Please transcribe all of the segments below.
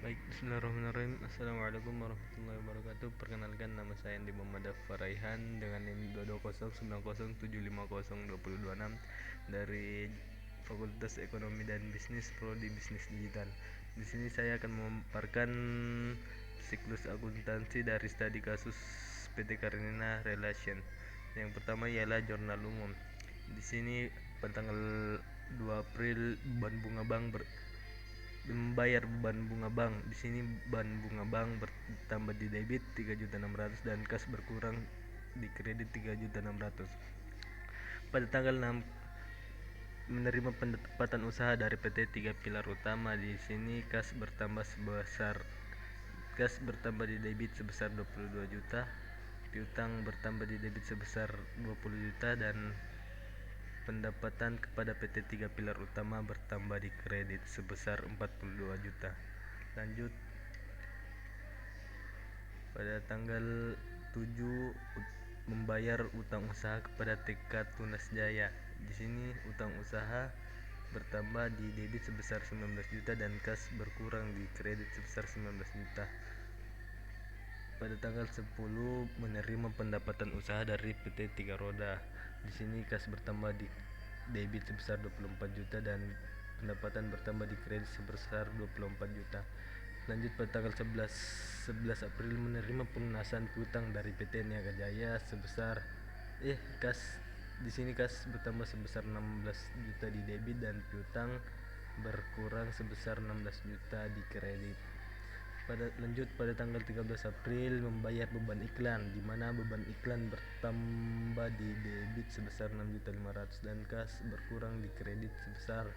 Baik, bismillahirrahmanirrahim. Assalamualaikum warahmatullahi wabarakatuh. Perkenalkan, nama saya Andi Muhammad Faraihan dengan NIM 22090250226 dari Fakultas Ekonomi dan Bisnis Prodi Bisnis Digital. Di sini saya akan memaparkan siklus akuntansi dari studi kasus PT Karenina Relation. Yang pertama ialah jurnal umum. Di sini pada tanggal 2 April beban bunga bank membayar beban bunga bank. Di sini beban bunga bank bertambah di debit 3.600.000 dan kas berkurang di kredit 3.600.000. Pada tanggal 6 menerima pendapatan usaha dari PT 3 Pilar Utama. Di sini kas bertambah di debit sebesar 22 juta, piutang bertambah di debit sebesar 20 juta dan pendapatan kepada PT 3 Pilar Utama bertambah di kredit sebesar 42 juta. Lanjut, pada tanggal 7 membayar utang usaha kepada TK Tunas Jaya. Di sini utang usaha bertambah di debit sebesar 19 juta dan kas berkurang di kredit sebesar 19 juta. Pada tanggal 10 menerima pendapatan usaha dari PT 3 Roda. Di sini kas bertambah di debit sebesar 24 juta dan pendapatan bertambah di kredit sebesar 24 juta. Lanjut, pada tanggal 11 April menerima pelunasan piutang dari PT Niaga Jaya sebesar kas di sini kas bertambah sebesar 16 juta di debit dan piutang berkurang sebesar 16 juta di kredit. Pada tanggal 13 April membayar beban iklan, di mana beban iklan bertambah di debit sebesar 6.500.000 dan kas berkurang di kredit sebesar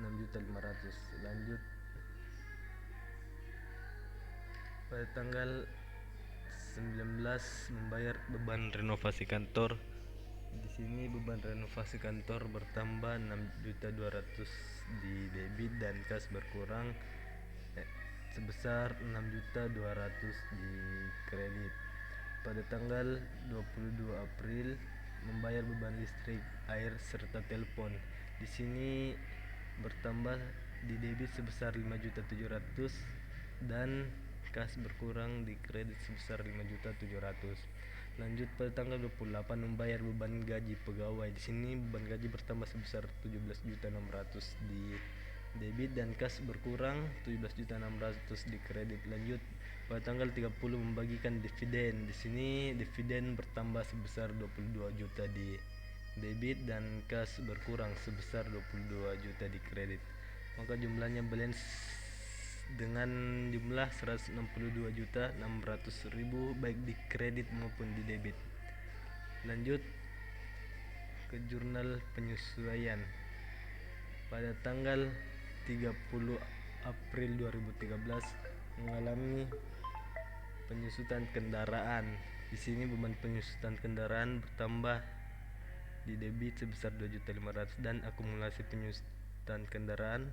6.500.000. Lanjut, pada tanggal 19 membayar beban renovasi kantor. Di sini beban renovasi kantor bertambah 6.200.000 di debit dan kas berkurang sebesar 6.200.000 di kredit. Pada tanggal 22 April membayar beban listrik, air serta telepon. Di sini bertambah di debit sebesar 5.700.000 dan kas berkurang di kredit sebesar 5.700.000. Lanjut, pada tanggal 28 membayar beban gaji pegawai. Di sini beban gaji bertambah sebesar 17.600.000 di debit dan kas berkurang 17.600.000 di kredit. Lanjut, pada tanggal 30 membagikan dividen. Di sini dividen bertambah sebesar 22 juta di debit dan kas berkurang sebesar 22 juta di kredit. Maka jumlahnya balance dengan jumlah 162.600.000 baik di kredit maupun di debit. Lanjut ke jurnal penyesuaian. Pada tanggal 30 April 2013 mengalami penyusutan kendaraan. Di sini beban penyusutan kendaraan bertambah di debit sebesar 2.500.000 dan akumulasi penyusutan kendaraan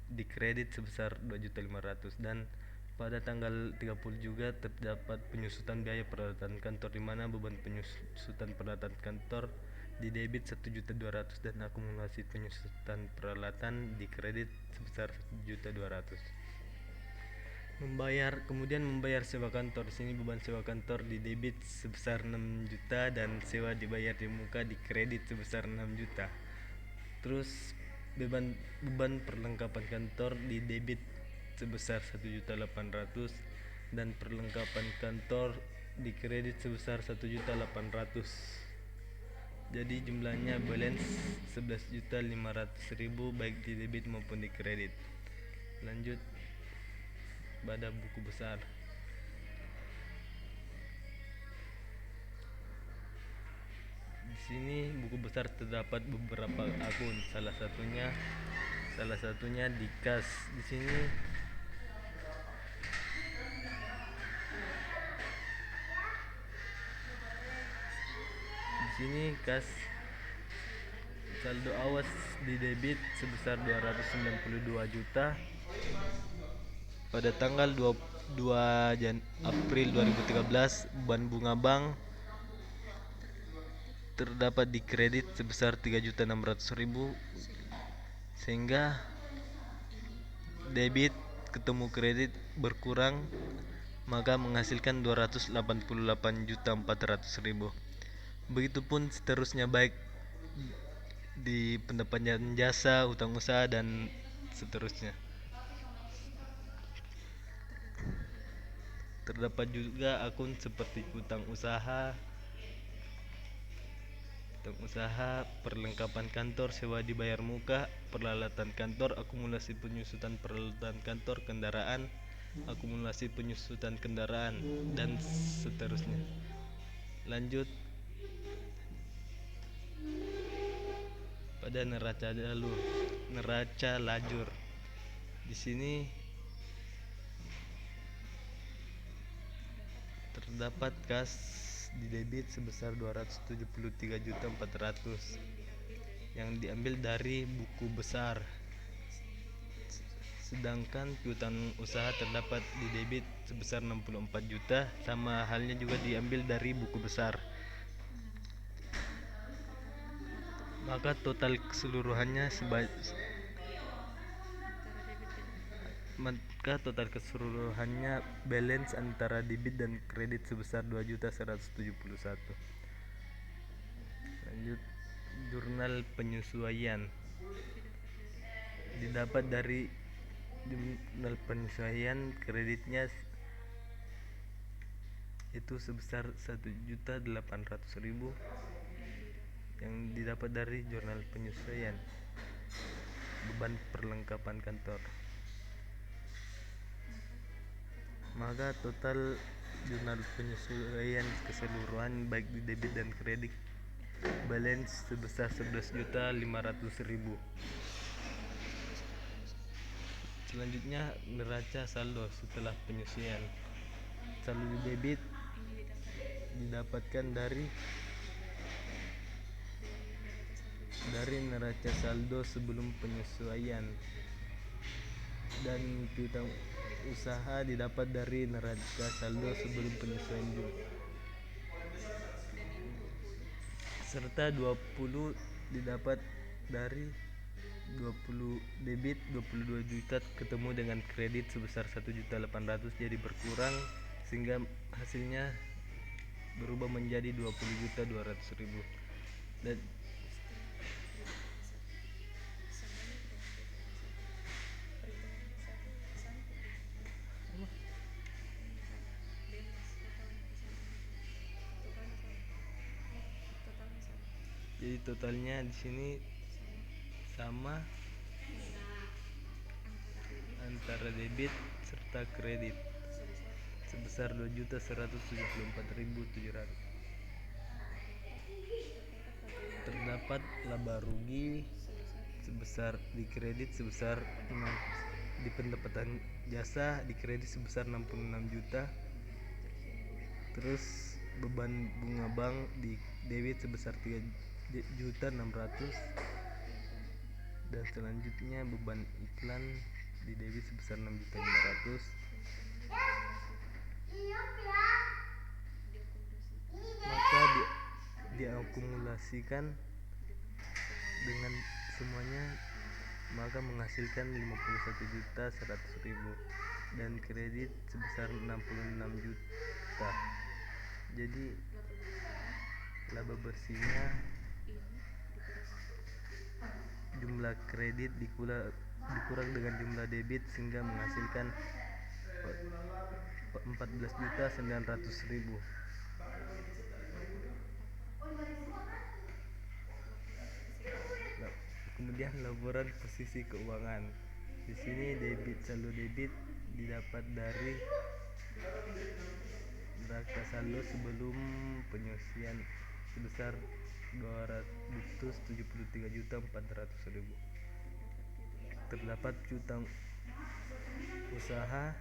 di kredit sebesar 2.500.000. Dan pada tanggal 30 juga terdapat penyusutan biaya peralatan kantor, di mana beban penyusutan peralatan kantor di debit 1.200.000 dan akumulasi penyusutan peralatan di kredit sebesar 1.200.000. Membayar sewa kantor. Di sini beban sewa kantor di debit sebesar 6 juta dan sewa dibayar di muka di kredit sebesar 6 juta. Terus beban perlengkapan kantor di debit sebesar 1.800.000 dan perlengkapan kantor di kredit sebesar 1.800.000. Jadi jumlahnya balance 11.500.000 baik di debit maupun di kredit. Lanjut pada buku besar. Di sini buku besar terdapat beberapa akun, salah satunya di kas. Di sini kas saldo awas di debit sebesar 292 juta. Pada tanggal 22 April 2013 beban bunga bank terdapat di kredit sebesar 3.600.000 sehingga debit ketemu kredit berkurang, maka menghasilkan 288.400.000. Begitupun seterusnya, baik di pendapatan jasa, utang usaha, dan seterusnya. Terdapat juga akun seperti utang usaha, perlengkapan kantor, sewa dibayar muka, peralatan kantor, akumulasi penyusutan peralatan kantor, kendaraan, akumulasi penyusutan kendaraan, dan seterusnya. Lanjut pada neraca lajur. Di sini terdapat kas di debit sebesar 273.400.000 yang diambil dari buku besar, sedangkan piutang usaha terdapat di debit sebesar 64 juta, sama halnya juga diambil dari buku besar. Maka total keseluruhannya balance antara debit dan kredit sebesar 2.171.000. Lanjut, jurnal penyesuaian. Didapat dari jurnal penyesuaian, kreditnya itu sebesar 1.800.000 yang didapat dari jurnal penyesuaian beban perlengkapan kantor. Maka total jurnal penyesuaian keseluruhan baik di debit dan kredit balance sebesar 11.500.000. Selanjutnya, neraca saldo setelah penyesuaian. Saldo di debit didapatkan dari neraca saldo sebelum penyesuaian, dan piutang usaha didapat dari neraca saldo sebelum penyesuaian juga. Serta 20 didapat dari 20 debit 22 juta ketemu dengan kredit sebesar 1.800.000, jadi berkurang sehingga hasilnya berubah menjadi 20.200.000. Dan jadi totalnya di sini sama antara debit serta kredit sebesar 2.174.700. Terdapat laba rugi sebesar di kredit sebesar di pendapatan jasa di kredit sebesar 66 juta. Terus beban bunga bank di debit sebesar 3.600.000, dan selanjutnya beban iklan di debit sebesar 6.500.000. Maka diakumulasikan dengan semuanya, maka menghasilkan 51.100.000 dan kredit sebesar 66 juta. Jadi laba bersihnya jumlah kredit dikurang dengan jumlah debit sehingga menghasilkan 14.900.000. Kemudian laporan posisi keuangan. Di sini saldo debit didapat dari neraca saldo sebelum penyusian sebesar 273.400.000. Terdapat piutang usaha,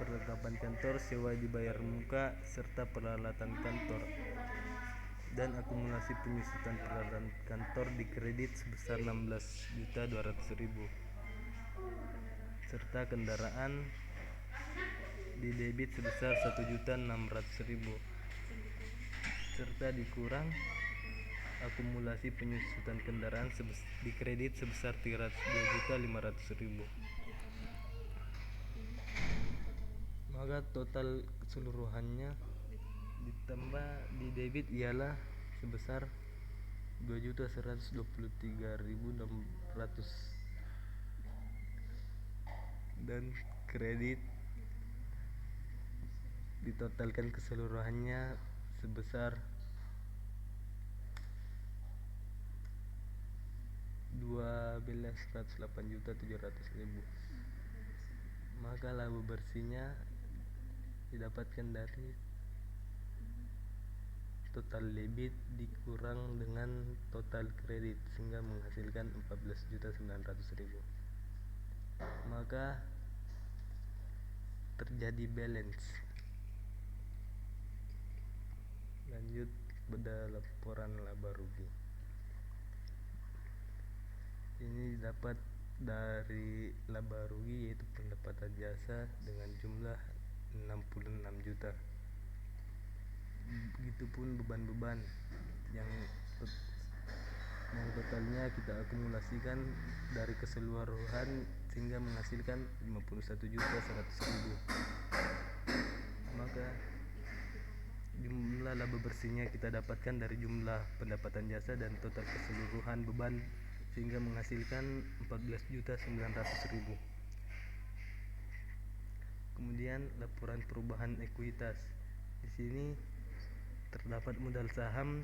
perlengkapan kantor, sewa dibayar muka, serta peralatan kantor, dan akumulasi penyusutan peralatan kantor di kredit sebesar 16.200.000, serta kendaraan di debit sebesar 1.600.000, serta dikurang akumulasi penyusutan kendaraan di kredit sebesar 302.500.000. maka total keseluruhannya ditambah di debit ialah sebesar 2.123.600 dan kredit ditotalkan keseluruhannya sebesar 12.108.700.000. Maka laba bersihnya didapatkan dari total debit dikurang dengan total kredit sehingga menghasilkan 14.900.000. Maka terjadi balance. Lanjut pada laporan laba rugi. Ini dapat dari laba rugi yaitu pendapatan jasa dengan jumlah 66 juta. Begitupun beban-beban yang totalnya kita akumulasikan dari keseluruhan sehingga menghasilkan 51.100.000. Maka jumlah laba bersihnya kita dapatkan dari jumlah pendapatan jasa dan total keseluruhan beban sehingga menghasilkan 14.900.000. Kemudian laporan perubahan ekuitas. Di sini terdapat modal saham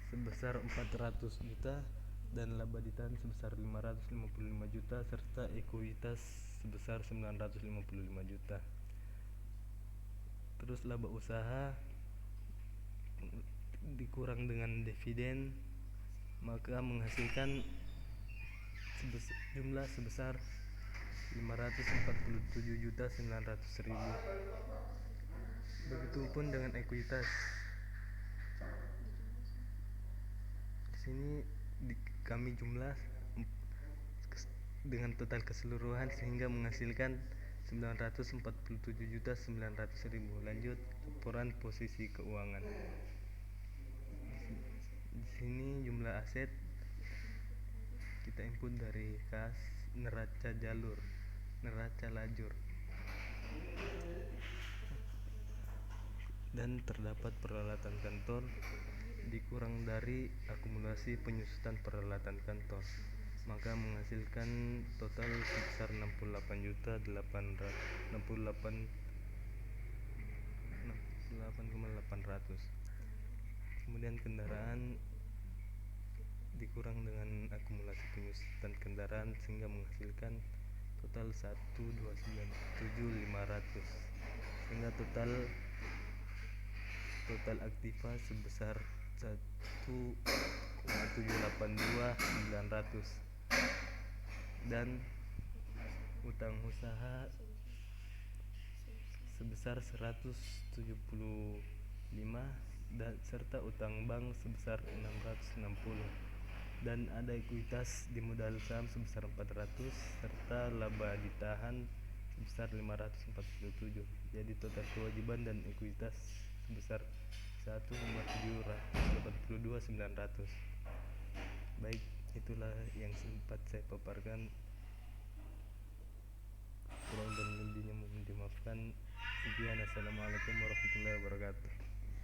sebesar 400 juta dan laba ditahan sebesar 555 juta serta ekuitas sebesar 955 juta. Terus laba usaha dikurang dengan dividen maka menghasilkan jumlah sebesar 547.900.000. Begitupun dengan ekuitas. Di sini kami jumlah dengan total keseluruhan sehingga menghasilkan 947.900.000. Lanjut laporan posisi keuangan. Di sini jumlah aset kita input dari kas neraca lajur dan terdapat peralatan kantor dikurang dari akumulasi penyusutan peralatan kantor maka menghasilkan total sebesar 68.800. Kemudian kendaraan dikurang dengan akumulasi penyusutan kendaraan sehingga menghasilkan total 129.500 sehingga total aktiva sebesar 1,782.900 dan utang usaha sebesar 175 dan serta utang bank sebesar 660 dan ada ekuitas di modal saham sebesar 400 serta laba ditahan sebesar 547. Jadi total kewajiban dan ekuitas sebesar 1,782.900. Baik, itulah yang sempat saya paparkan. Kurang dan lebihnya mohon dimaafkan. Sekian, assalamualaikum warahmatullahi wabarakatuh.